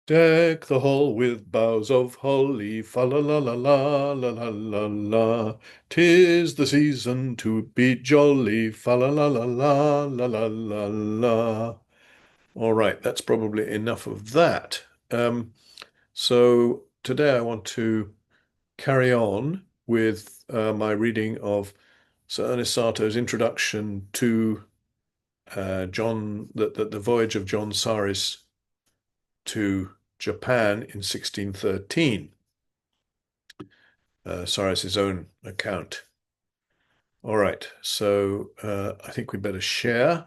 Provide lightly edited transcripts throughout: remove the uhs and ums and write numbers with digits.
Deck the hall with boughs of holly, fa la la la la la la la la. 'Tis the season to be jolly, fa la la la la la la la la. All right, that's probably enough of that. So today I want to carry on with my reading of Sir Ernest Satow's introduction to the voyage of John Saris to Japan in 1613, Saris's own account. All right, so I think we better share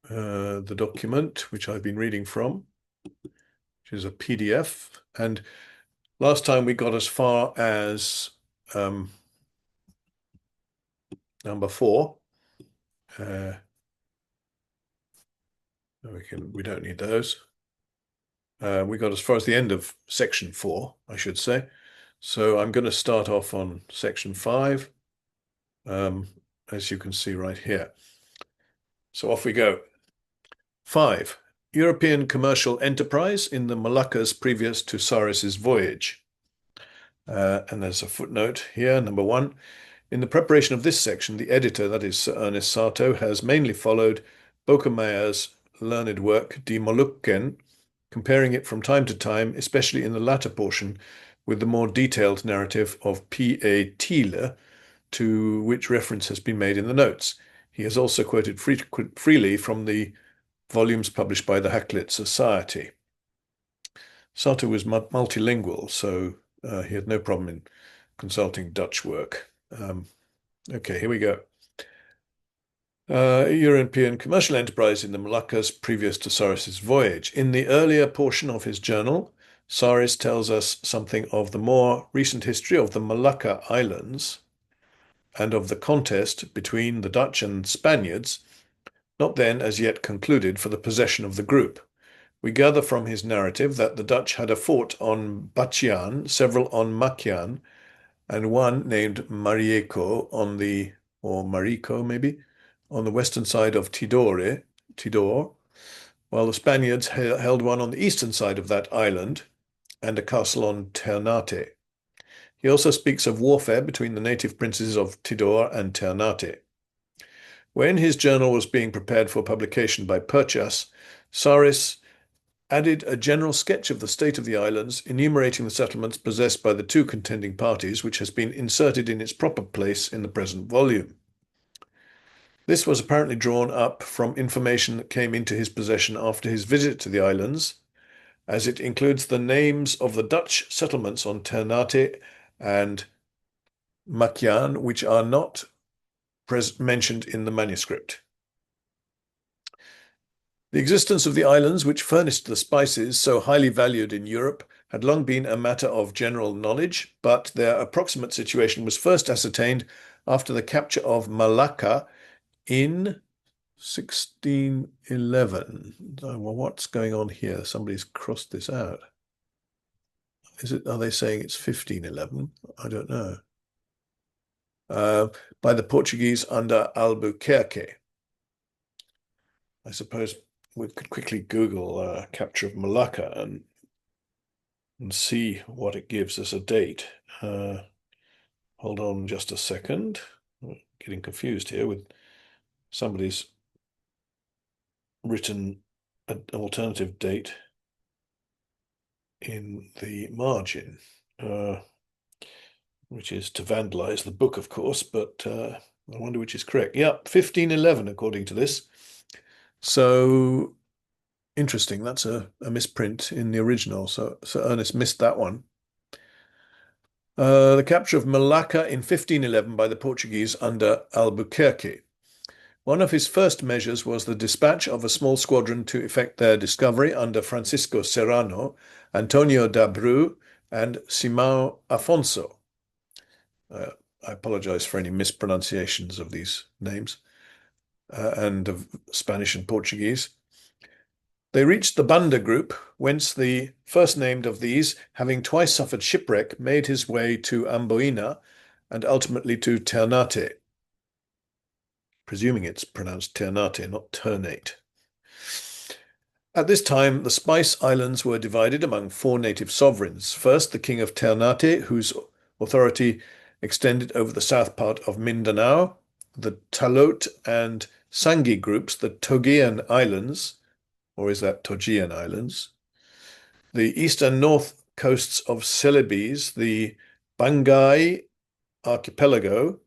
the document which I've been reading from, which is a PDF. And last time we got as far as number 4. We don't need those. We got as far as the end of section 4, I should say. So I'm going to start off on section 5, as you can see right here. So off we go. 5. European commercial enterprise in the Moluccas previous to Saris's voyage. And there's a footnote here, number 1. In the preparation of this section, the editor, that is Sir Ernest Satow, has mainly followed Bokemeier's learned work, Die Molukken, comparing it from time to time, especially in the latter portion, with the more detailed narrative of P.A. Thiele, to which reference has been made in the notes. He has also quoted freely from the volumes published by the Hakluyt Society. Satow was multilingual, so he had no problem in consulting Dutch work. Okay, here we go. European commercial enterprise in the Moluccas previous to Saris's voyage. In the earlier portion of his journal, Saris tells us something of the more recent history of the Molucca Islands and of the contest between the Dutch and Spaniards, not then as yet concluded, for the possession of the group. We gather from his narrative that the Dutch had a fort on Batchian, several on Makyan, and one named Marieko on the, or Mariko maybe, on the western side of Tidore, while the Spaniards held one on the eastern side of that island and a castle on Ternate. He also speaks of warfare between the native princes of Tidore and Ternate. When his journal was being prepared for publication by Purchas, Saris added a general sketch of the state of the islands, enumerating the settlements possessed by the two contending parties, which has been inserted in its proper place in the present volume. This was apparently drawn up from information that came into his possession after his visit to the islands, as it includes the names of the Dutch settlements on Ternate and Makyan, which are not mentioned in the manuscript. The existence of the islands which furnished the spices so highly valued in Europe had long been a matter of general knowledge, but their approximate situation was first ascertained after the capture of Malacca in 1611. Well, what's going on here? Somebody's crossed this out. Are they saying it's 1511? I don't know. By the Portuguese under Albuquerque. I suppose we could quickly Google capture of Malacca and see what it gives as a date. Hold on just a second. I'm getting confused here with somebody's written an alternative date in the margin, which is to vandalize the book, of course, but I wonder which is correct. Yeah, 1511, according to this. So interesting. That's a misprint in the original. So Ernest missed that one. The capture of Malacca in 1511 by the Portuguese under Albuquerque. One of his first measures was the dispatch of a small squadron to effect their discovery under Francisco Serrano, Antonio d'Abreu, and Simão Afonso. I apologize for any mispronunciations of these names and of Spanish and Portuguese. They reached the Banda group, whence the first named of these, having twice suffered shipwreck, made his way to Amboina and ultimately to Ternate. Presuming it's pronounced Ternate, not Ternate. At this time, the Spice Islands were divided among four native sovereigns. First, the king of Ternate, whose authority extended over the south part of Mindanao, the Talot and Sangi groups, the Togian Islands, or is that Togian Islands? The east and north coasts of Celebes, the Bangai archipelago,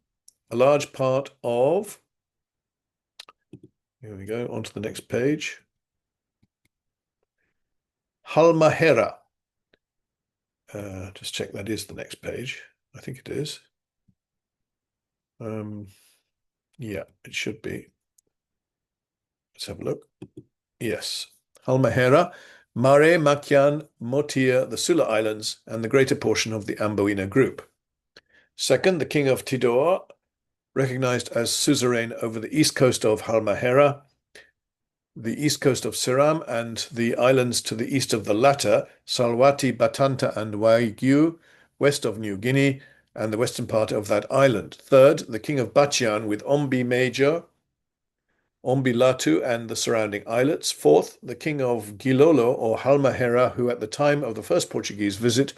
a large part of, here we go, on to the next page, Halmahera. Just check that is the next page. I think it is. Yeah, it should be. Let's have a look. Yes. Halmahera, Mare, Makyan, Motir, the Sula Islands, and the greater portion of the Amboina group. Second, the king of Tidore, recognized as suzerain over the east coast of Halmahera, the east coast of Siram, and the islands to the east of the latter, Salwati, Batanta, and Waigiu, west of New Guinea, and the western part of that island. Third, the king of Batchian with Ombi Major, Ombi Latu, and the surrounding islets. Fourth, the king of Gilolo or Halmahera, who at the time of the first Portuguese visit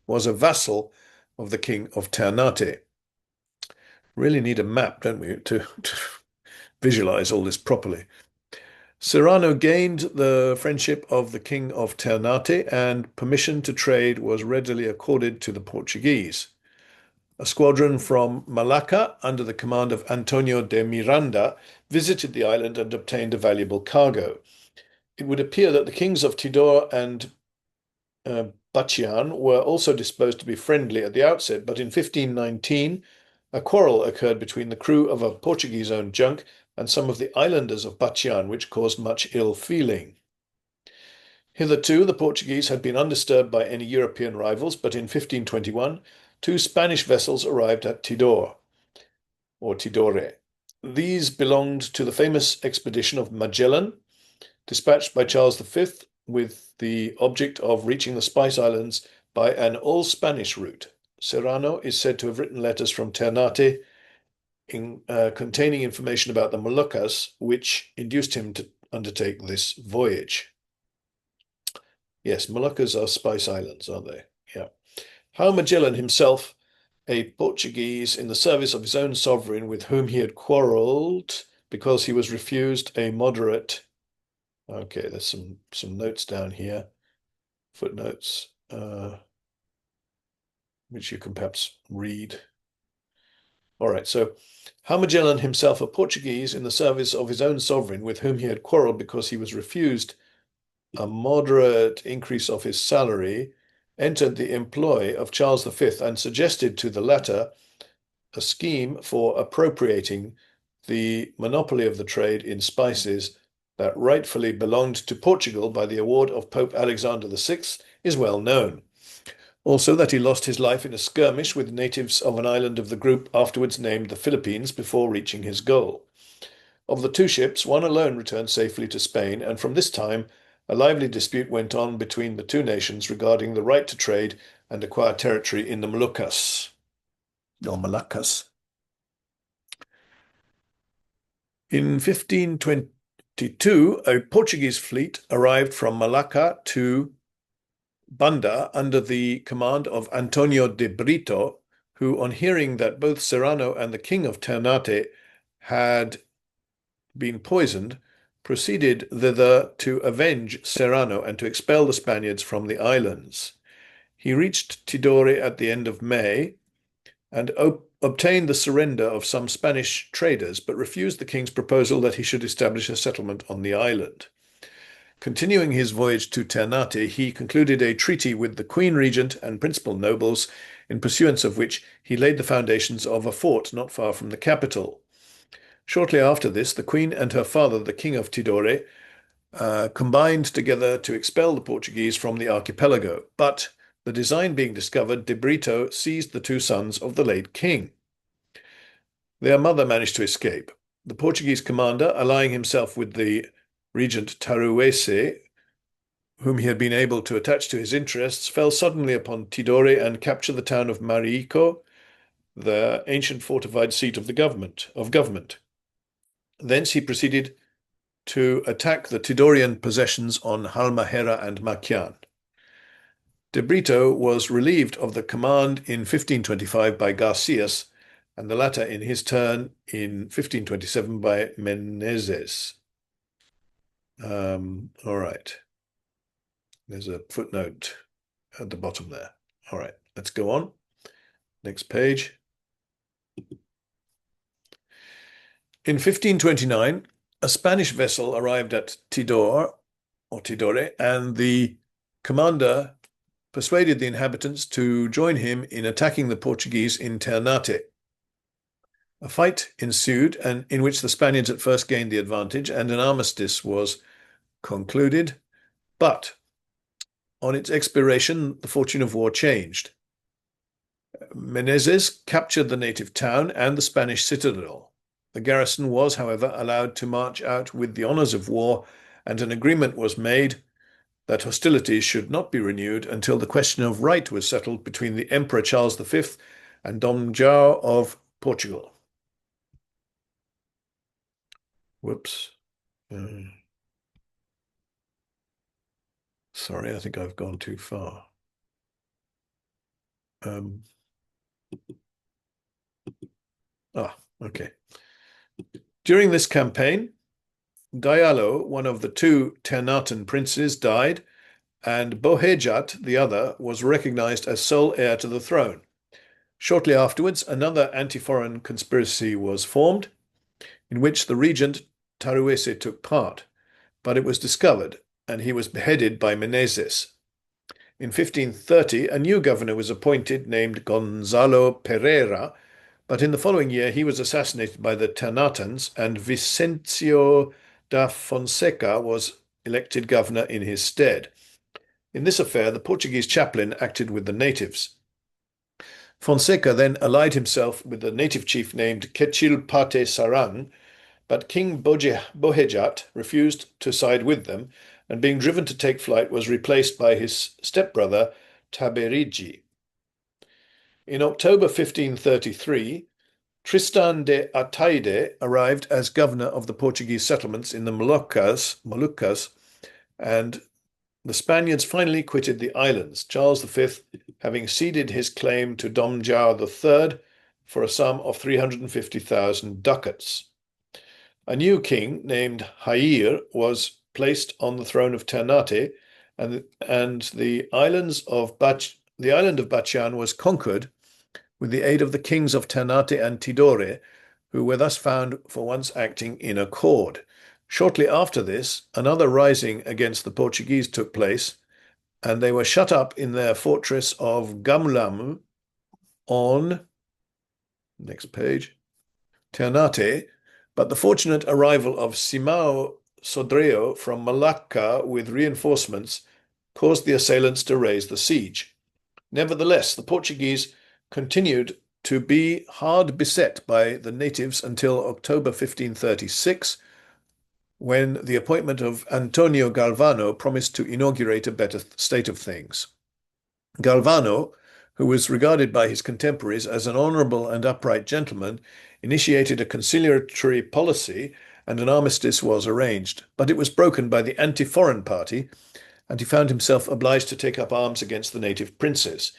was a vassal of the king of Ternate. Really need a map, don't we, to visualize all this properly. Serrano gained the friendship of the king of Ternate, and permission to trade was readily accorded to the Portuguese. A squadron from Malacca, under the command of Antonio de Miranda, visited the island and obtained a valuable cargo. It would appear that the kings of Tidore and Batchian were also disposed to be friendly at the outset, but in 1519 a quarrel occurred between the crew of a Portuguese-owned junk and some of the islanders of Batchian, which caused much ill feeling. Hitherto, the Portuguese had been undisturbed by any European rivals, but in 1521, two Spanish vessels arrived at Tidore, or Tidore. These belonged to the famous expedition of Magellan, dispatched by Charles V with the object of reaching the Spice Islands by an all-Spanish route. Serrano is said to have written letters from Ternate containing information about the Moluccas, which induced him to undertake this voyage. Yes, Moluccas are Spice Islands, aren't they? Yeah. How Magellan himself, a Portuguese in the service of his own sovereign with whom he had quarrelled because he was refused a moderate. Okay, there's some notes down here, footnotes, which you can perhaps read. All right, so how Magellan himself, a Portuguese in the service of his own sovereign with whom he had quarrelled because he was refused a moderate increase of his salary, entered the employ of Charles V and suggested to the latter a scheme for appropriating the monopoly of the trade in spices that rightfully belonged to Portugal by the award of Pope Alexander VI is well known. Also that he lost his life in a skirmish with natives of an island of the group afterwards named the Philippines before reaching his goal. Of the two ships, one alone returned safely to Spain, and from this time a lively dispute went on between the two nations regarding the right to trade and acquire territory in the Moluccas, or Moluccas. In 1522, a Portuguese fleet arrived from Malacca to Banda under the command of Antonio de Brito, who, on hearing that both Serrano and the king of Ternate had been poisoned, proceeded thither to avenge Serrano and to expel the Spaniards from the islands. He reached Tidore at the end of May and obtained the surrender of some Spanish traders, but refused the king's proposal that he should establish a settlement on the island. Continuing his voyage to Ternate, he concluded a treaty with the Queen Regent and principal nobles, in pursuance of which he laid the foundations of a fort not far from the capital. Shortly after this, the Queen and her father, the King of Tidore, combined together to expel the Portuguese from the archipelago, but the design being discovered, De Brito seized the two sons of the late king. Their mother managed to escape. The Portuguese commander, allying himself with the Regent Taruese, whom he had been able to attach to his interests, fell suddenly upon Tidore and captured the town of Marico, the ancient fortified seat of the government. Thence he proceeded to attack the Tidorian possessions on Halmahera and Makyan. De Brito was relieved of the command in 1525 by Garcias, and the latter in his turn in 1527 by Menezes. All right. There's a footnote at the bottom there. All right, let's go on. Next page. In 1529, a Spanish vessel arrived at Tidore, and the commander persuaded the inhabitants to join him in attacking the Portuguese in Ternate. A fight ensued, and in which the Spaniards at first gained the advantage, and an armistice was concluded. But on its expiration, the fortune of war changed. Menezes captured the native town and the Spanish citadel. The garrison was, however, allowed to march out with the honours of war, and an agreement was made that hostilities should not be renewed until the question of right was settled between the Emperor Charles V and Dom João of Portugal. Whoops. Sorry, I think I've gone too far. Okay. During this campaign, Diallo, one of the two Ternatan princes, died, and Bohejat, the other, was recognized as sole heir to the throne. Shortly afterwards, another anti-foreign conspiracy was formed, in which the regent Taruese took part, but it was discovered, and he was beheaded by Menezes. In 1530, a new governor was appointed named Gonzalo Pereira, but in the following year he was assassinated by the Ternatans, and Vicencio da Fonseca was elected governor in his stead. In this affair, the Portuguese chaplain acted with the natives. Fonseca then allied himself with a native chief named Kecil-Pate Sarang, but King Bohejat refused to side with them, and being driven to take flight was replaced by his stepbrother Taberigi. In October 1533, Tristan de Ataide arrived as governor of the Portuguese settlements in the Moluccas, and the Spaniards finally quitted the islands, Charles V having ceded his claim to Dom João III for a sum of 350,000 ducats. A new king named Jair was placed on the throne of Ternate, and the island of Batchian was conquered with the aid of the kings of Ternate and Tidore, who were thus found for once acting in accord. Shortly after this, another rising against the Portuguese took place, and they were shut up in their fortress of Gamulamu on, next page, Ternate, but the fortunate arrival of Simão Sodreo from Malacca with reinforcements caused the assailants to raise the siege. Nevertheless, the Portuguese continued to be hard beset by the natives until October 1536, when the appointment of Antonio Galvano promised to inaugurate a better state of things. Galvano, who was regarded by his contemporaries as an honourable and upright gentleman, initiated a conciliatory policy, and an armistice was arranged, but it was broken by the anti-foreign party, and he found himself obliged to take up arms against the native princes.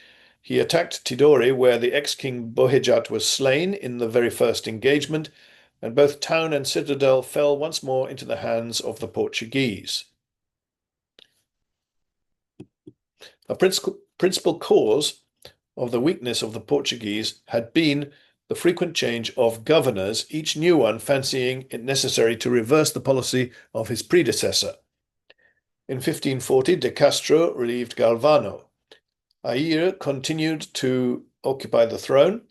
He attacked Tidore, where the ex-king Bohejat was slain in the very first engagement, and both town and citadel fell once more into the hands of the Portuguese. A principal cause of the weakness of the Portuguese had been the frequent change of governors, each new one fancying it necessary to reverse the policy of his predecessor. In 1540, De Castro relieved Galvano. Aire continued to occupy the throne,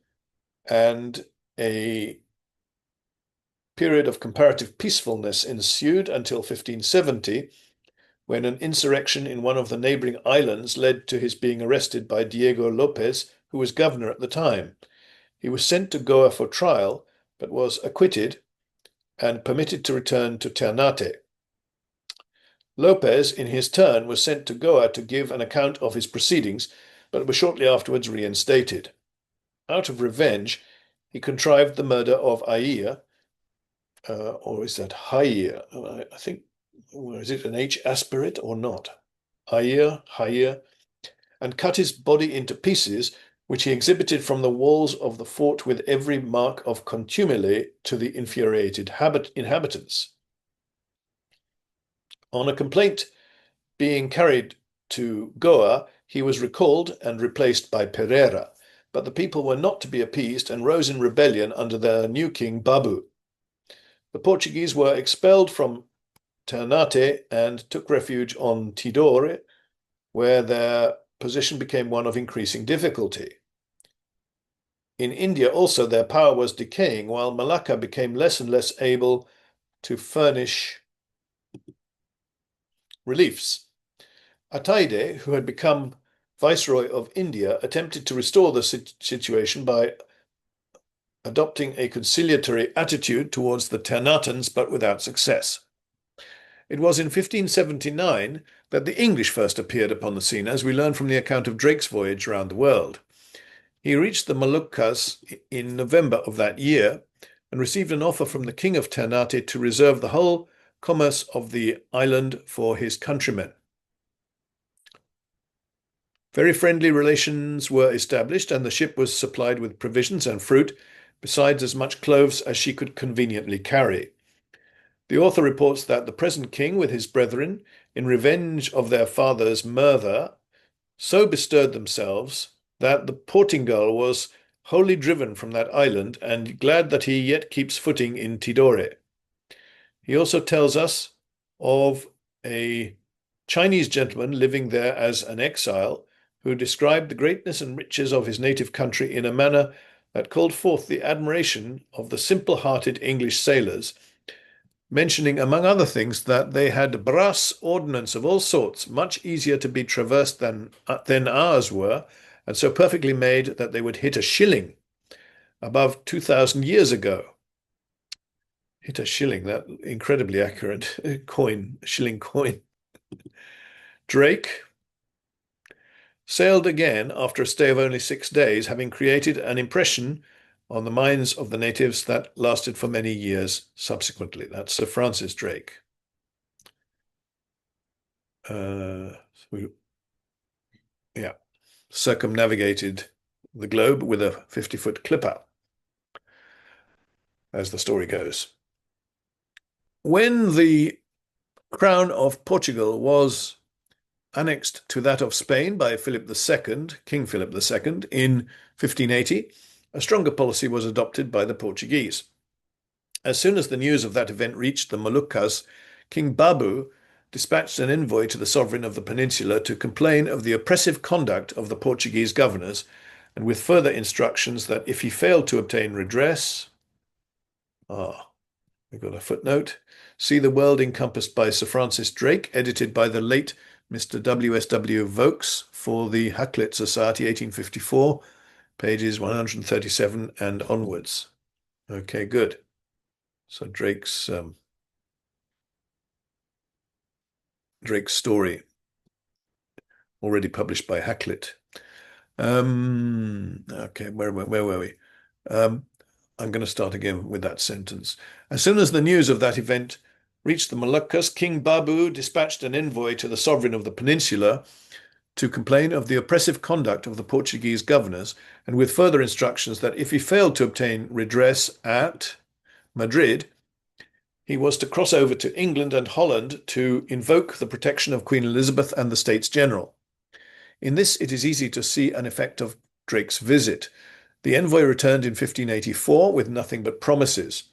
and a period of comparative peacefulness ensued until 1570, when an insurrection in one of the neighbouring islands led to his being arrested by Diego Lopez, who was governor at the time. He was sent to Goa for trial, but was acquitted and permitted to return to Ternate. Lopez, in his turn, was sent to Goa to give an account of his proceedings, but was shortly afterwards reinstated. Out of revenge, he contrived the murder of Aire, or is that higher? I think, or is it an H aspirate or not? Higher, and cut his body into pieces, which he exhibited from the walls of the fort with every mark of contumely to the infuriated inhabitants. On a complaint being carried to Goa, he was recalled and replaced by Pereira, but the people were not to be appeased and rose in rebellion under their new king Babu. The Portuguese were expelled from Ternate and took refuge on Tidore, where their position became one of increasing difficulty. In India also their power was decaying, while Malacca became less and less able to furnish reliefs. Ataide, who had become Viceroy of India, attempted to restore the situation by adopting a conciliatory attitude towards the Ternatans, but without success. It was in 1579 that the English first appeared upon the scene, as we learn from the account of Drake's voyage around the world. He reached the Moluccas in November of that year and received an offer from the King of Ternate to reserve the whole commerce of the island for his countrymen. Very friendly relations were established, and the ship was supplied with provisions and fruit, besides as much clothes as she could conveniently carry. The author reports that the present king, with his brethren, in revenge of their father's murder, so bestirred themselves that the Portingal was wholly driven from that island, and glad that he yet keeps footing in Tidore. He also tells us of a Chinese gentleman living there as an exile, who described the greatness and riches of his native country in a manner that called forth the admiration of the simple-hearted English sailors, mentioning, among other things, that they had brass ordnance of all sorts, much easier to be traversed than ours were, and so perfectly made that they would hit a shilling above 2,000 years ago. Hit a shilling, that incredibly accurate coin, shilling coin. Drake sailed again after a stay of only 6 days, having created an impression on the minds of the natives that lasted for many years subsequently. That's Sir Francis Drake. Circumnavigated the globe with a 50-foot clipper, as the story goes. When the crown of Portugal was annexed to that of Spain by Philip II, King Philip II, in 1580, a stronger policy was adopted by the Portuguese. As soon as the news of that event reached the Moluccas, King Babu dispatched an envoy to the sovereign of the peninsula to complain of the oppressive conduct of the Portuguese governors, and with further instructions that if he failed to obtain redress, we've got a footnote, see The World Encompassed by Sir Francis Drake, edited by the late Mr. W.S.W. Vokes for the Hakluyt Society, 1854, pages 137 and onwards. Okay, good. So Drake's story, already published by Hakluyt. Okay, where were we? I'm going to start again with that sentence. As soon as the news of that event reached the Moluccas, King Babu dispatched an envoy to the sovereign of the peninsula to complain of the oppressive conduct of the Portuguese governors, and with further instructions that if he failed to obtain redress at Madrid, he was to cross over to England and Holland to invoke the protection of Queen Elizabeth and the States General. In this, it is easy to see an effect of Drake's visit. The envoy returned in 1584 with nothing but promises.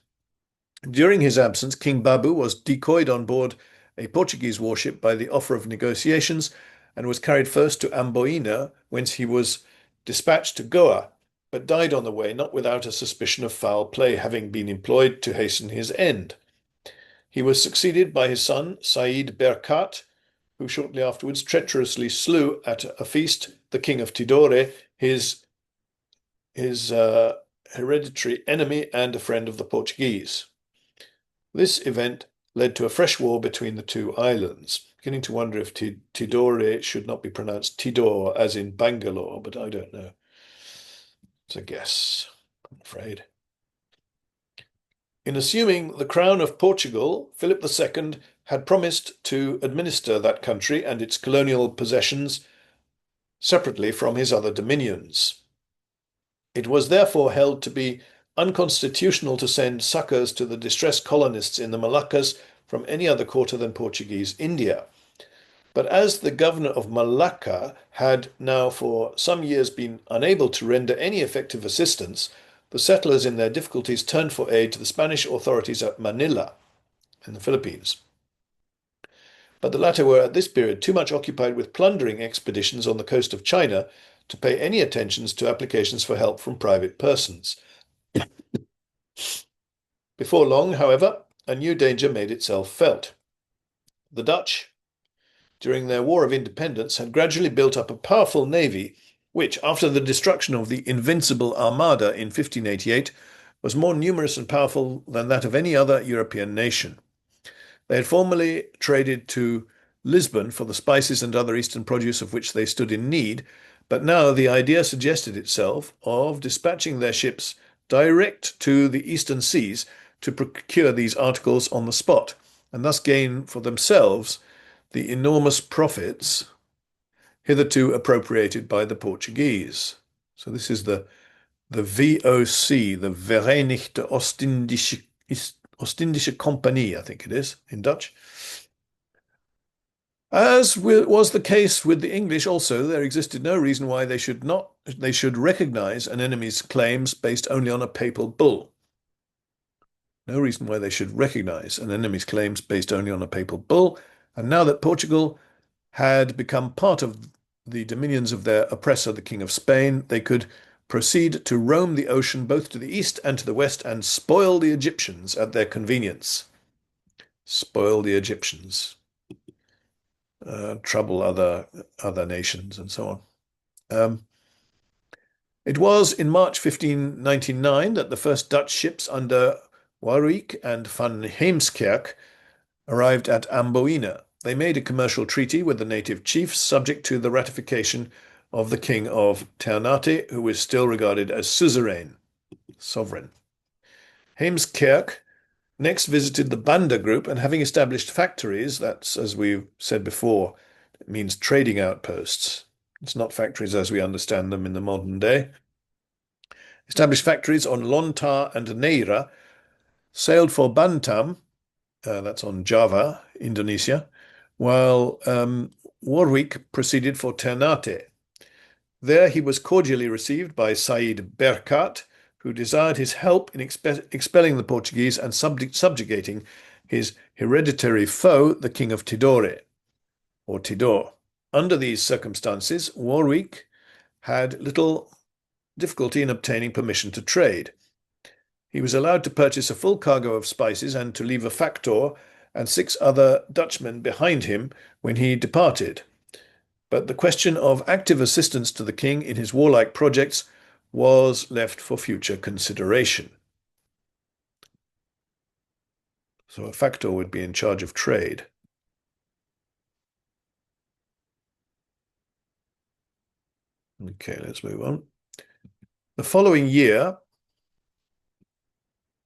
During his absence, King Babu was decoyed on board a Portuguese warship by the offer of negotiations and was carried first to Amboina, whence he was dispatched to Goa, but died on the way, not without a suspicion of foul play having been employed to hasten his end. He was succeeded by his son, Said Berkat, who shortly afterwards treacherously slew at a feast the king of Tidore, his hereditary enemy and a friend of the Portuguese. This event led to a fresh war between the two islands. Beginning to wonder if Tidore should not be pronounced Tidore, as in Bangalore, but I don't know. It's a guess, I'm afraid. In assuming the crown of Portugal, Philip II had promised to administer that country and its colonial possessions separately from his other dominions. It was therefore held to be unconstitutional to send succors to the distressed colonists in the Moluccas from any other quarter than Portuguese India. But as the governor of Malacca had now for some years been unable to render any effective assistance, the settlers in their difficulties turned for aid to the Spanish authorities at Manila in the Philippines. But the latter were at this period too much occupied with plundering expeditions on the coast of China to pay any attentions to applications for help from private persons. Before long, however, a new danger made itself felt. The Dutch, during their War of Independence, had gradually built up a powerful navy, which, after the destruction of the Invincible Armada in 1588, was more numerous and powerful than that of any other European nation. They had formerly traded to Lisbon for the spices and other eastern produce of which they stood in need, but now the idea suggested itself of dispatching their ships direct to the eastern seas to procure these articles on the spot, and thus gain for themselves the enormous profits hitherto appropriated by the Portuguese. So this is the VOC, the Verenigde Ostindische Compagnie, I think it is in Dutch. As was the case with the English also, there existed no reason why they should recognize an enemy's claims based only on a papal bull. No reason why they should recognize an enemy's claims based only on a papal bull. And now that Portugal had become part of the dominions of their oppressor, the King of Spain, they could proceed to roam the ocean both to the east and to the west and spoil the Egyptians at their convenience. Spoil the Egyptians. Trouble other nations and so on. It was in March 1599 that the first Dutch ships under Warwick and van Heemskerk arrived at Amboina. They made a commercial treaty with the native chiefs, subject to the ratification of the King of Ternate, who was still regarded as sovereign. Heemskerk next visited the Banda group, and having established factories, that's, as we've said before, it means trading outposts. It's not factories as we understand them in the modern day. Established factories on Lontar and Neira, sailed for Bantam, that's on Java, Indonesia, while Warwick proceeded for Ternate. There he was cordially received by Said Berkat, who desired his help in expelling the Portuguese and subjugating his hereditary foe, the King of Tidore, or Tidore. Under these circumstances, Warwick had little difficulty in obtaining permission to trade. He was allowed to purchase a full cargo of spices and to leave a factor and 6 other Dutchmen behind him when he departed. But the question of active assistance to the king in his warlike projects was left for future consideration. So a factor would be in charge of trade. Okay, let's move on. The following year,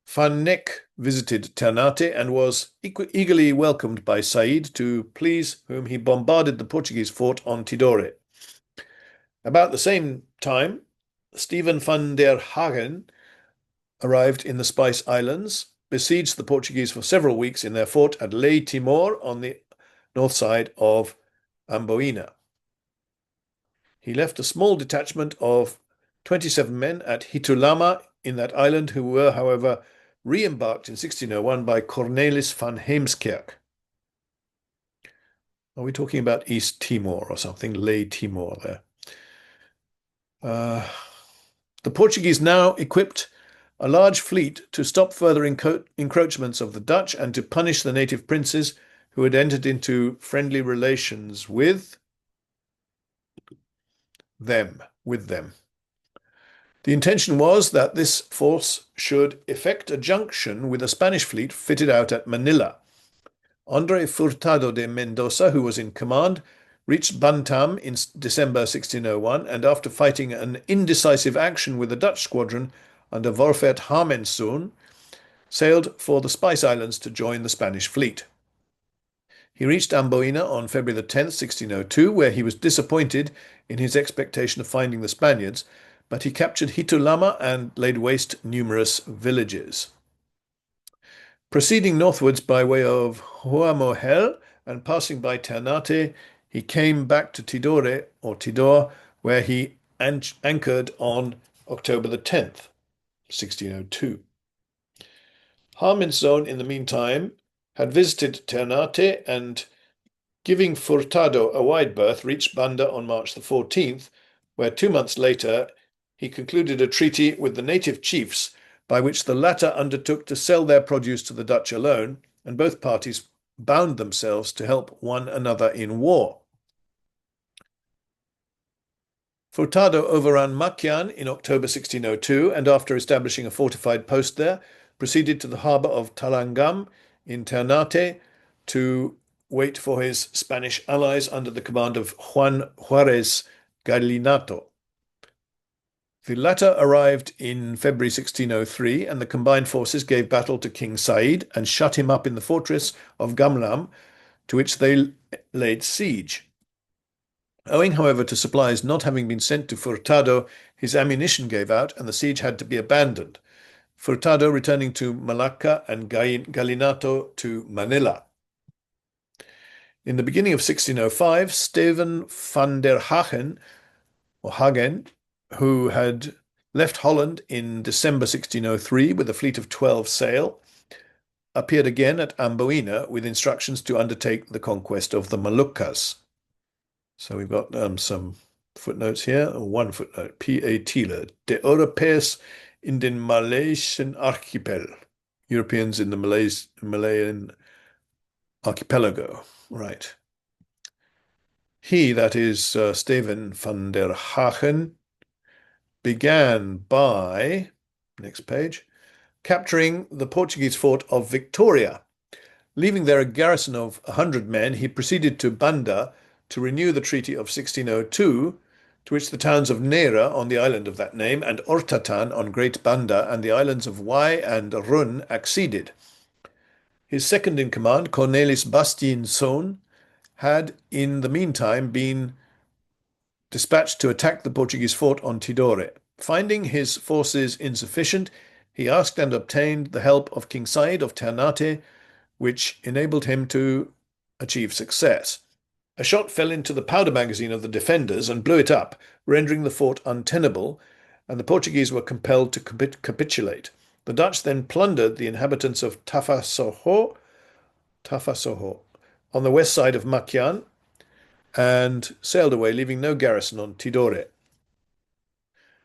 Van Neck visited Ternate and was eagerly welcomed by Said, to please whom he bombarded the Portuguese fort on Tidore. About the same time, Stephen van der Hagen arrived in the Spice Islands, besieged the Portuguese for several weeks in their fort at Ley Timor on the north side of Amboina. He left a small detachment of 27 men at Hitulama in that island, who were, however, re-embarked in 1601 by Cornelis van Heemskerk. Are we talking about East Timor or something? Ley Timor there. The Portuguese now equipped a large fleet to stop further encroachments of the Dutch and to punish the native princes who had entered into friendly relations with them. The intention was that this force should effect a junction with a Spanish fleet fitted out at Manila. Andre Furtado de Mendoza, who was in command, reached Bantam in December 1601, and after fighting an indecisive action with the Dutch squadron under Wolfert Harmensoen, sailed for the Spice Islands to join the Spanish fleet. He reached Amboina on February the 10th, 1602, where he was disappointed in his expectation of finding the Spaniards, but he captured Hitulama and laid waste numerous villages. Proceeding northwards by way of Huamohel and passing by Ternate, he came back to Tidore, where he anchored on October the 10th, 1602. Harminzone, in the meantime, had visited Ternate and, giving Furtado a wide berth, reached Banda on March the 14th, where 2 months later he concluded a treaty with the native chiefs by which the latter undertook to sell their produce to the Dutch alone, and both parties bound themselves to help one another in war. Furtado overran Makyan in October 1602, and after establishing a fortified post there, proceeded to the harbour of Talangam in Ternate to wait for his Spanish allies under the command of Juan Juarez Galinato. The latter arrived in February 1603, and the combined forces gave battle to King Said and shut him up in the fortress of Gamlam, to which they laid siege. Owing, however, to supplies not having been sent to Furtado, his ammunition gave out and the siege had to be abandoned, Furtado returning to Malacca and Galinato to Manila. In the beginning of 1605, Steven van der Hagen, who had left Holland in December 1603 with a fleet of 12 sail, appeared again at Amboina with instructions to undertake the conquest of the Moluccas. So we've got some footnotes here. One footnote, P.A. Thiele, De Europees in den Malaysian Archipel. Europeans in the Malayan archipelago. Right. He, that is Steven van der Hagen, began by, next page, capturing the Portuguese fort of Victoria. Leaving there a garrison of 100 men, he proceeded to Banda to renew the Treaty of 1602, to which the towns of Neira on the island of that name and Ortatan on Great Banda and the islands of Wai and Run acceded. His second in command, Cornelis Bastienzoon, had in the meantime been dispatched to attack the Portuguese fort on Tidore. Finding his forces insufficient, he asked and obtained the help of King Said of Ternate, which enabled him to achieve success. A shot fell into the powder magazine of the defenders and blew it up, rendering the fort untenable, and the Portuguese were compelled to capitulate. The Dutch then plundered the inhabitants of Tafasoho on the west side of Makyan and sailed away, leaving no garrison on Tidore.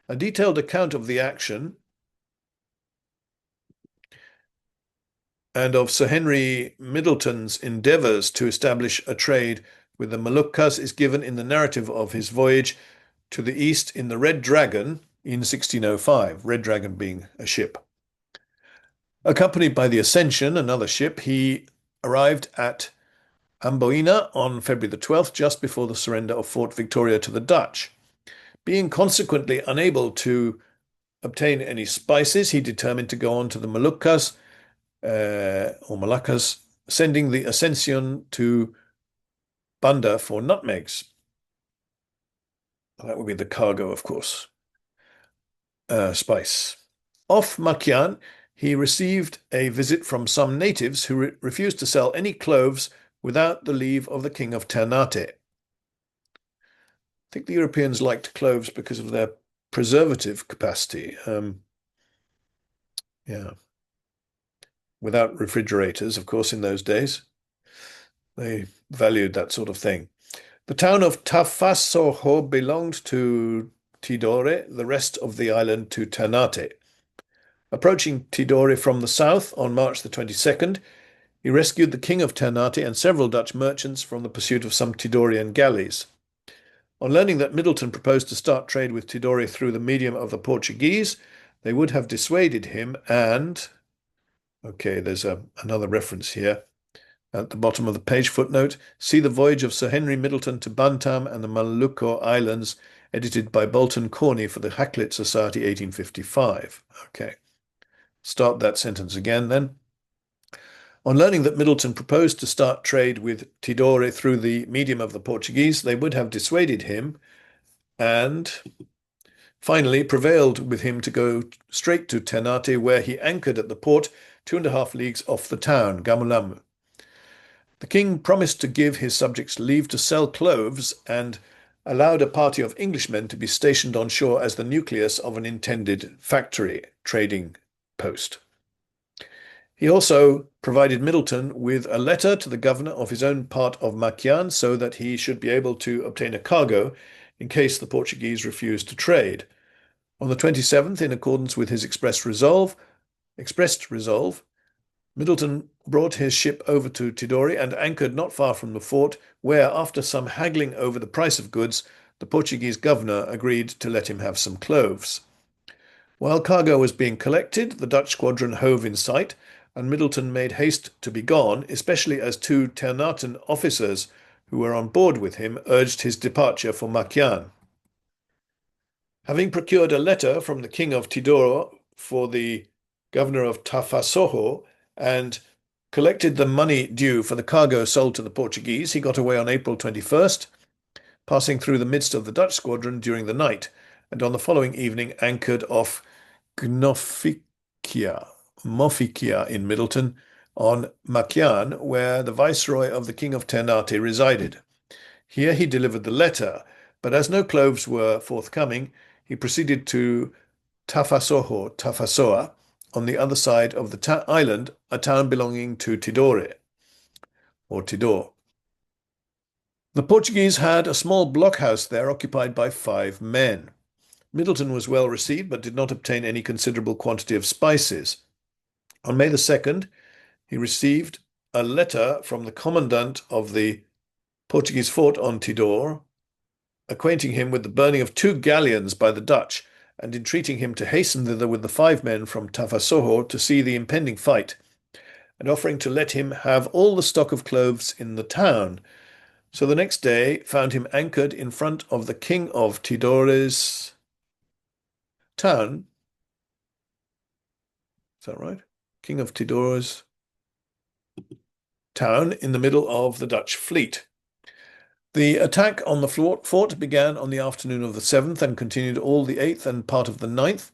A detailed account of the action and of Sir Henry Middleton's endeavours to establish a trade with the Moluccas is given in the narrative of his voyage to the east in the Red Dragon in 1605, Red Dragon being a ship. Accompanied by the Ascension, another ship, he arrived at Amboina on February the 12th, just before the surrender of Fort Victoria to the Dutch. Being consequently unable to obtain any spices, he determined to go on to the Moluccas, sending the Ascension to Banda for nutmegs. That would be the cargo, of course. Spice. Off Makyan, he received a visit from some natives who refused to sell any cloves without the leave of the King of Ternate. I think the Europeans liked cloves because of their preservative capacity. Without refrigerators, of course, in those days. They valued that sort of thing. The town of Tafasoho belonged to Tidore, the rest of the island to Ternate. Approaching Tidore from the south on March the 22nd, he rescued the king of Ternate and several Dutch merchants from the pursuit of some Tidorean galleys. On learning that Middleton proposed to start trade with Tidore through the medium of the Portuguese, they would have dissuaded him and... Okay, there's another reference here. At the bottom of the page, footnote, see the Voyage of Sir Henry Middleton to Bantam and the Molucca Islands, edited by Bolton Corney for the Hakluyt Society, 1855. Okay. Start that sentence again then. On learning that Middleton proposed to start trade with Tidore through the medium of the Portuguese, they would have dissuaded him and finally prevailed with him to go straight to Ternate, where he anchored at the port 2.5 leagues off the town, Gamulamu. The king promised to give his subjects leave to sell cloves and allowed a party of Englishmen to be stationed on shore as the nucleus of an intended factory trading post. He also provided Middleton with a letter to the governor of his own part of Makyan so that he should be able to obtain a cargo in case the Portuguese refused to trade. On the 27th, in accordance with his expressed resolve, Middleton brought his ship over to Tidore and anchored not far from the fort, where, after some haggling over the price of goods, the Portuguese governor agreed to let him have some cloves. While cargo was being collected, the Dutch squadron hove in sight, and Middleton made haste to be gone, especially as 2 Ternatan officers who were on board with him urged his departure for Makyan. Having procured a letter from the king of Tidore for the governor of Tafasoho and collected the money due for the cargo sold to the Portuguese, he got away on April 21st, passing through the midst of the Dutch squadron during the night, and on the following evening anchored off Mofikia in Middleton, on Makyan, where the viceroy of the king of Ternate resided. Here he delivered the letter, but as no cloves were forthcoming, he proceeded to Tafasoa, on the other side of the island, a town belonging to Tidore. The Portuguese had a small blockhouse there occupied by 5 men. Middleton was well received, but did not obtain any considerable quantity of spices. On May the 2nd, he received a letter from the commandant of the Portuguese fort on Tidore, acquainting him with the burning of 2 galleons by the Dutch, and entreating him to hasten thither with the 5 men from Tafasoho to see the impending fight, and offering to let him have all the stock of cloves in the town. So the next day found him anchored in front of the king of Tidore's town. Is that right? King of Tidore's town in the middle of the Dutch fleet. The attack on the fort began on the afternoon of the 7th and continued all the 8th and part of the 9th,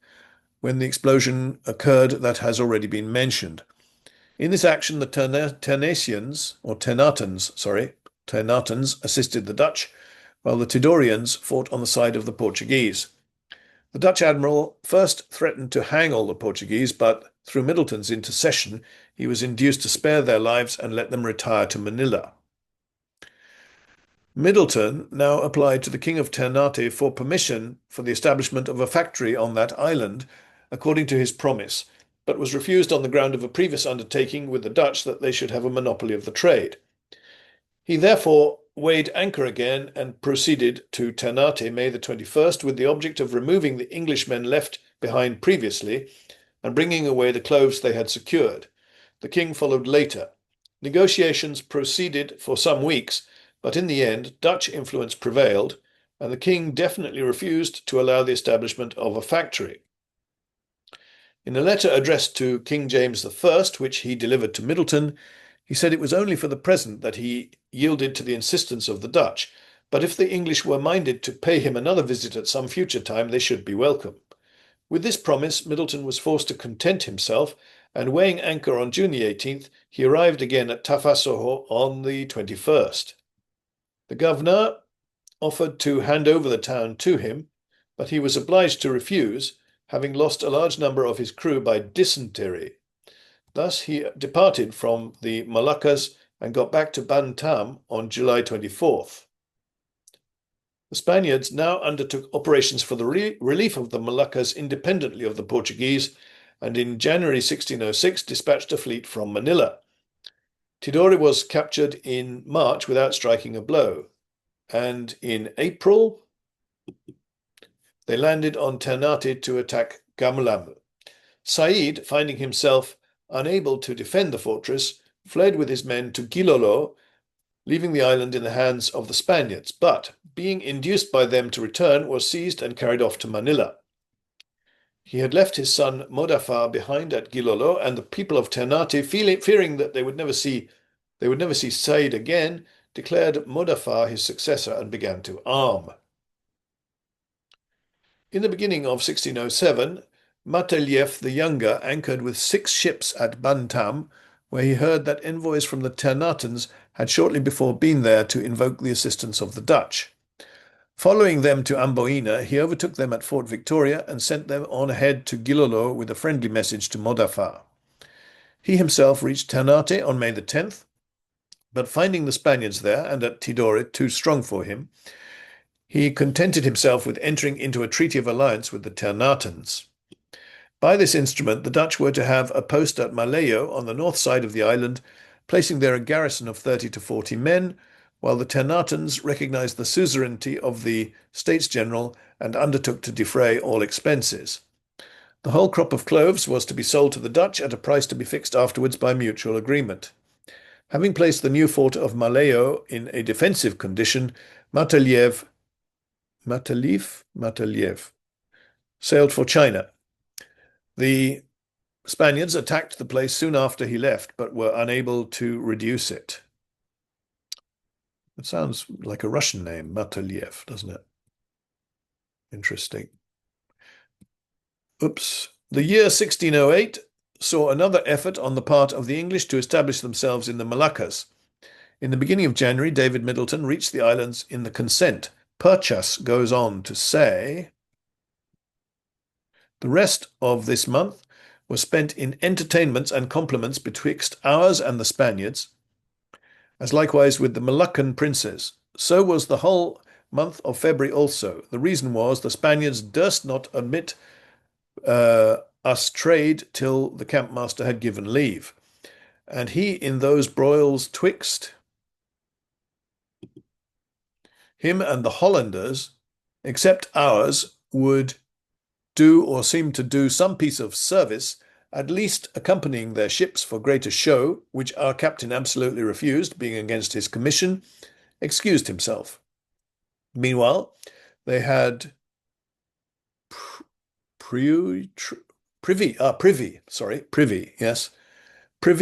when the explosion occurred that has already been mentioned. In this action, the Ternatans assisted the Dutch, while the Tidorians fought on the side of the Portuguese. The Dutch admiral first threatened to hang all the Portuguese, but through Middleton's intercession, he was induced to spare their lives and let them retire to Manila. Middleton now applied to the King of Ternate for permission for the establishment of a factory on that island, according to his promise, but was refused on the ground of a previous undertaking with the Dutch that they should have a monopoly of the trade. He therefore weighed anchor again and proceeded to Ternate May the 21st with the object of removing the Englishmen left behind previously and bringing away the cloves they had secured. The king followed later. Negotiations proceeded for some weeks, but in the end, Dutch influence prevailed, and the king definitely refused to allow the establishment of a factory. In a letter addressed to King James I, which he delivered to Middleton, he said it was only for the present that he yielded to the insistence of the Dutch, but if the English were minded to pay him another visit at some future time, they should be welcome. With this promise, Middleton was forced to content himself, and weighing anchor on June the 18th, he arrived again at Tafasoho on the 21st. The governor offered to hand over the town to him, but he was obliged to refuse, having lost a large number of his crew by dysentery. Thus he departed from the Moluccas and got back to Bantam on July 24th. The Spaniards now undertook operations for the relief of the Moluccas independently of the Portuguese, and in January 1606 dispatched a fleet from Manila. Tidore was captured in March without striking a blow, and in April they landed on Ternate to attack Gamulamu. Said, finding himself unable to defend the fortress, fled with his men to Gilolo, leaving the island in the hands of the Spaniards, but, being induced by them to return, was seized and carried off to Manila. He had left his son Modafar behind at Gilolo, and the people of Ternate, fearing that they would never see Said again, declared Modafar his successor and began to arm. In the beginning of 1607, Matelieff the Younger anchored with 6 ships at Bantam, where he heard that envoys from the Ternatans had shortly before been there to invoke the assistance of the Dutch. Following them to Amboina, he overtook them at Fort Victoria and sent them on ahead to Gilolo with a friendly message to Modafar. He himself reached Ternate on May the 10th, but finding the Spaniards there and at Tidore too strong for him, he contented himself with entering into a treaty of alliance with the Ternatans. By this instrument, the Dutch were to have a post at Maleo on the north side of the island, placing there a garrison of 30 to 40 men, while the Ternatans recognized the suzerainty of the States General and undertook to defray all expenses. The whole crop of cloves was to be sold to the Dutch at a price to be fixed afterwards by mutual agreement. Having placed the new fort of Maleo in a defensive condition, Matelieff sailed for China. The Spaniards attacked the place soon after he left, but were unable to reduce it. It sounds like a Russian name, Matelieff, doesn't it? Interesting. Oops. The year 1608 saw another effort on the part of the English to establish themselves in the Moluccas. In the beginning of January, David Middleton reached the islands in the Consent. Purchas goes on to say, the rest of this month was spent in entertainments and compliments betwixt ours and the Spaniards, as likewise with the Moluccan princes. So was the whole month of February also. The reason was the Spaniards durst not admit us trade till the campmaster had given leave. And he in those broils twixt him and the Hollanders, except ours, would do or seem to do some piece of service, at least accompanying their ships for greater show, which our captain absolutely refused, being against his commission, excused himself. Meanwhile, they had privy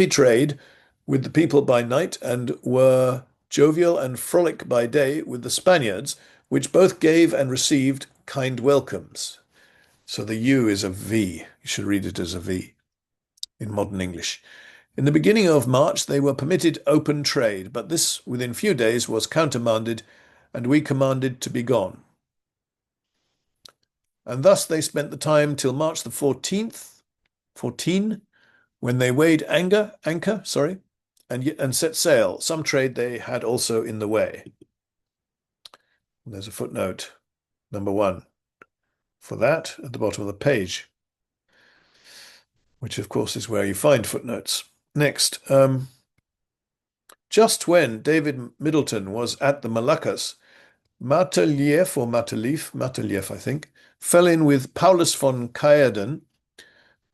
trade with the people by night, and were jovial and frolic by day with the Spaniards, which both gave and received kind welcomes. So the U is a V. You should read it as a V in modern English. In the beginning of March, they were permitted open trade, but this within few days was countermanded, and we commanded to be gone. And thus they spent the time till March the 14th, when they weighed anchor, and set sail. Some trade they had also in the way. And there's a footnote, number 1, for that at the bottom of the page, which of course is where you find footnotes. Next, just when David Middleton was at the Moluccas, Matelieff, I think, fell in with Paulus von Kayerden,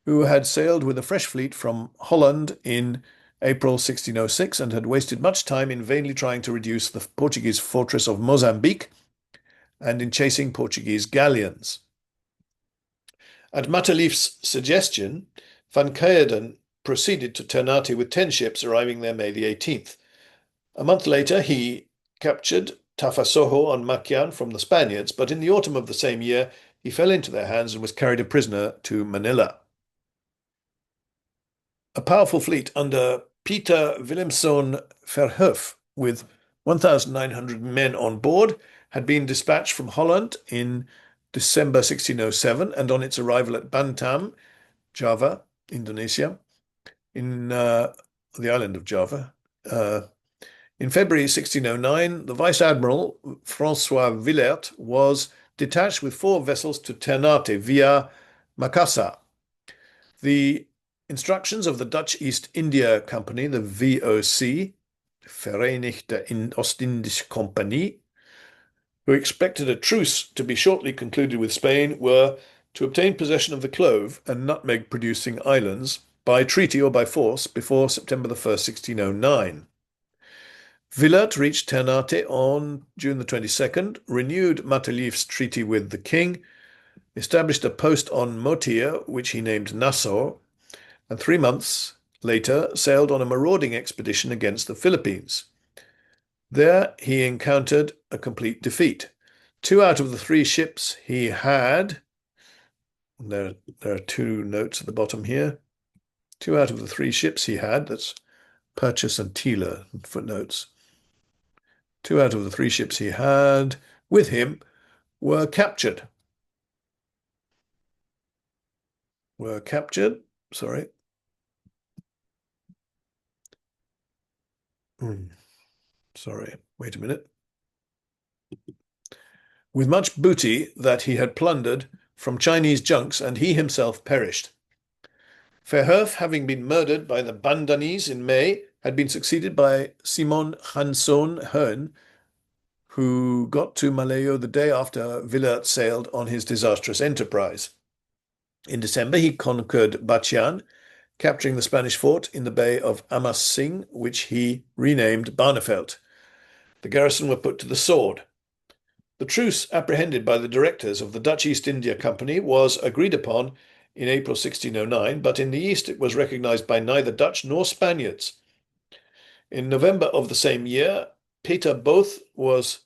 who had sailed with a fresh fleet from Holland in April 1606 and had wasted much time in vainly trying to reduce the Portuguese fortress of Mozambique and in chasing Portuguese galleons. At Matelieff's suggestion, van Kayerden proceeded to Ternate with 10 ships, arriving there May the 18th. A month later, he captured Tafasoho on Makyan from the Spaniards, but in the autumn of the same year, he fell into their hands and was carried a prisoner to Manila. A powerful fleet under Peter Willemsson Verhoef, with 1,900 men on board, had been dispatched from Holland in December 1607, and on its arrival at Bantam, Java, Indonesia, in the island of Java, in February 1609, the Vice Admiral François Villert was detached with 4 vessels to Ternate via Makassar. The instructions of the Dutch East India Company, the VOC, Verenigde Ostindische Compagnie, who expected a truce to be shortly concluded with Spain, were to obtain possession of the clove and nutmeg-producing islands by treaty or by force before September the 1st, 1609. Villert reached Ternate on June the 22nd, renewed Matelieff's treaty with the king, established a post on Motir, which he named Nassau, and 3 months later sailed on a marauding expedition against the Philippines. There he encountered a complete defeat. 2 out of the 3 ships he had, there are 2 notes at the bottom here, 2 out of the 3 ships he had, that's Purchase and Teeler, footnotes. 2 out of the 3 ships he had with him were captured. Sorry. Sorry, wait a minute. With much booty that he had plundered from Chinese junks, and he himself perished. Verhoef, having been murdered by the Bandanese in May, had been succeeded by Simon Hanson Hearn, who got to Malayo the day after Villert sailed on his disastrous enterprise. In December, he conquered Batchian, capturing the Spanish fort in the Bay of Amas Sing, which he renamed Barneveld. The garrison were put to the sword. The truce apprehended by the directors of the Dutch East India Company was agreed upon in April 1609, but in the East it was recognized by neither Dutch nor Spaniards. In November of the same year, Peter Both was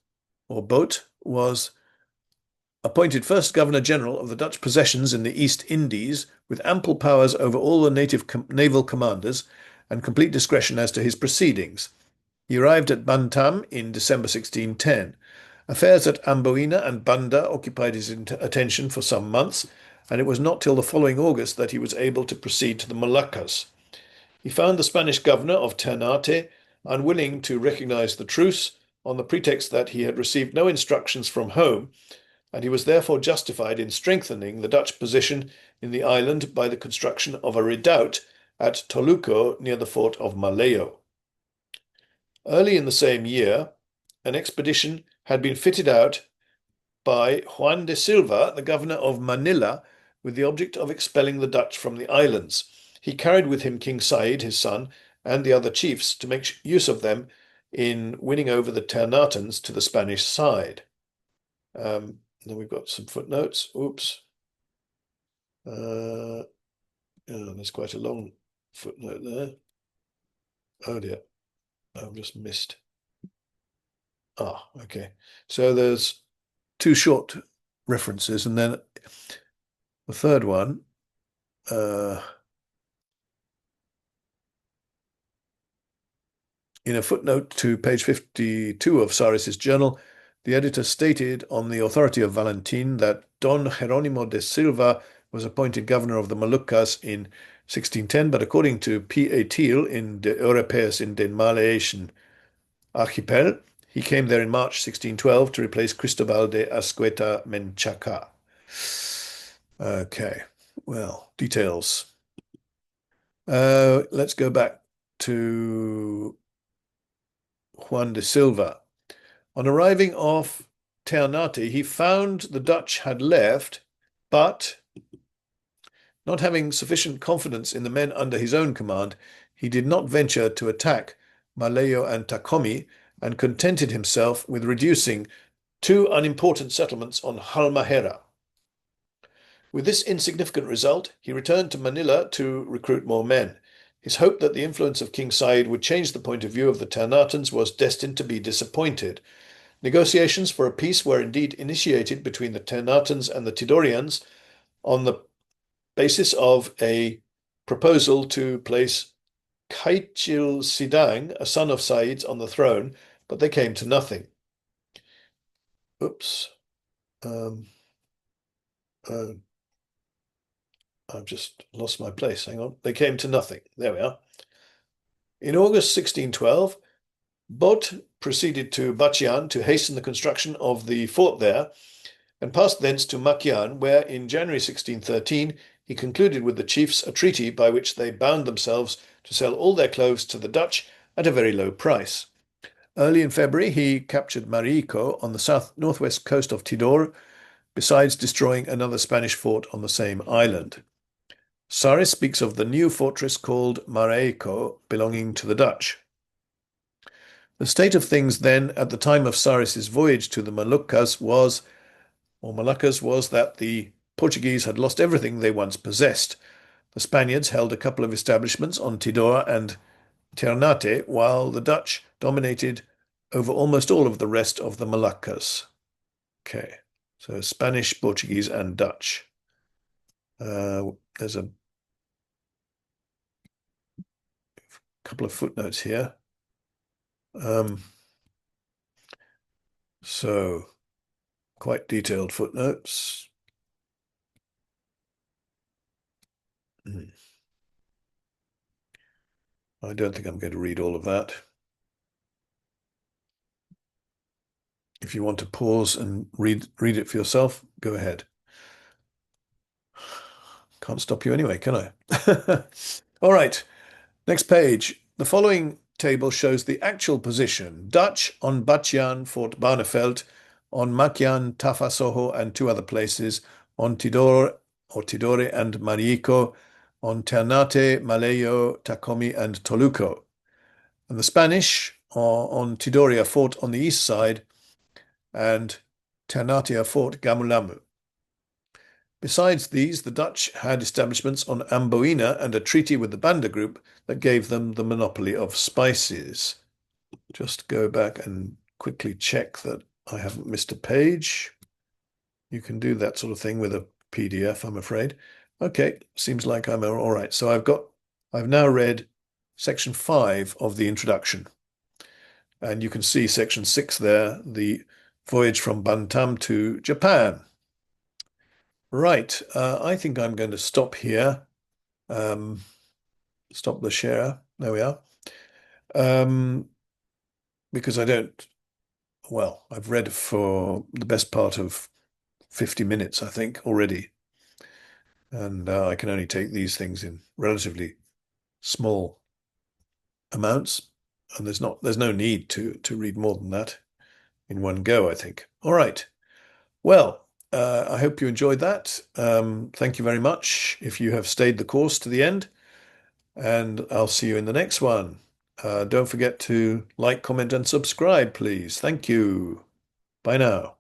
appointed first Governor-General of the Dutch possessions in the East Indies, with ample powers over all the native naval commanders and complete discretion as to his proceedings. He arrived at Bantam in December 1610. Affairs at Amboina and Banda occupied his attention for some months, and it was not till the following August that he was able to proceed to the Moluccas. He found the Spanish governor of Ternate unwilling to recognize the truce on the pretext that he had received no instructions from home, and he was therefore justified in strengthening the Dutch position in the island by the construction of a redoubt at Toluco near the fort of Malayo. Early in the same year, an expedition had been fitted out by Juan de Silva, the governor of Manila, with the object of expelling the Dutch from the islands. He carried with him King Said, his son, and the other chiefs to make use of them in winning over the Ternatans to the Spanish side. Then we've got some footnotes. Oops. There's quite a long footnote there. Oh dear, I've just missed. Okay. So there's 2 short references, and then the third one. In a footnote to page 52 of Saris's journal, the editor stated on the authority of Valentin that Don Jerónimo de Silva was appointed governor of the Moluccas in 1610, but according to P.A. Thiel in De Europeus in den Malayan Archipel, he came there in March 1612 to replace Cristobal de Ascueta Menchaca. Okay, well, details. Let's go back to Juan de Silva. On arriving off Ternate, he found the Dutch had left, but not having sufficient confidence in the men under his own command, he did not venture to attack Malayo and Tacomi, and contented himself with reducing 2 unimportant settlements on Halmahera. With this insignificant result, he returned to Manila to recruit more men. His hope that the influence of King Said would change the point of view of the Ternatans was destined to be disappointed. Negotiations for a peace were indeed initiated between the Ternatans and the Tidorians on the basis of a proposal to place Kaichil Sidang, a son of Said's, on the throne, but they came to nothing. Oops. I've just lost my place. Hang on. They came to nothing. There we are. In August 1612, Bot proceeded to Batchian to hasten the construction of the fort there, and passed thence to Makyan, where in January 1613 he concluded with the chiefs a treaty by which they bound themselves to sell all their clothes to the Dutch at a very low price. Early in February, he captured Marico on the northwest coast of Tidore, besides destroying another Spanish fort on the same island. Saris speaks of the new fortress called Marico, belonging to the Dutch. The state of things then, at the time of Saris's voyage to the Moluccas was that the Portuguese had lost everything they once possessed. The Spaniards held a couple of establishments on Tidore and Ternate, while the Dutch dominated over almost all of the rest of the Moluccas. Okay, so Spanish, Portuguese, and Dutch. There's a couple of footnotes here. So quite detailed footnotes. I don't think I'm going to read all of that. If you want to pause and read it for yourself, go ahead. Can't stop you anyway, can I? All right, next page. The following table shows the actual position. Dutch on Batchian, Fort Barneveld, on Makyan, Tafasoho, and two other places, on Tidore and Marico, on Ternate, Malayo, Tacomi, and Toluco. And the Spanish are on Tidore fort on the east side, and Ternate fort Gamulamu. Besides these, the Dutch had establishments on Amboina and a treaty with the Banda group that gave them the monopoly of spices. Just go back and quickly check that I haven't missed a page. You can do that sort of thing with a PDF, I'm afraid. Okay, seems like I'm all right. So I've now read section 5 of the introduction. And you can see section 6 there, the voyage from Bantam to Japan. Right, I think I'm going to stop here. Stop the share. There we are. Because I've read for the best part of 50 minutes, I think, already. And I can only take these things in relatively small amounts. And there's no need to read more than that in one go, I think. All right. Well, I hope you enjoyed that. Thank you very much if you have stayed the course to the end. And I'll see you in the next one. Don't forget to like, comment, and subscribe, please. Thank you. Bye now.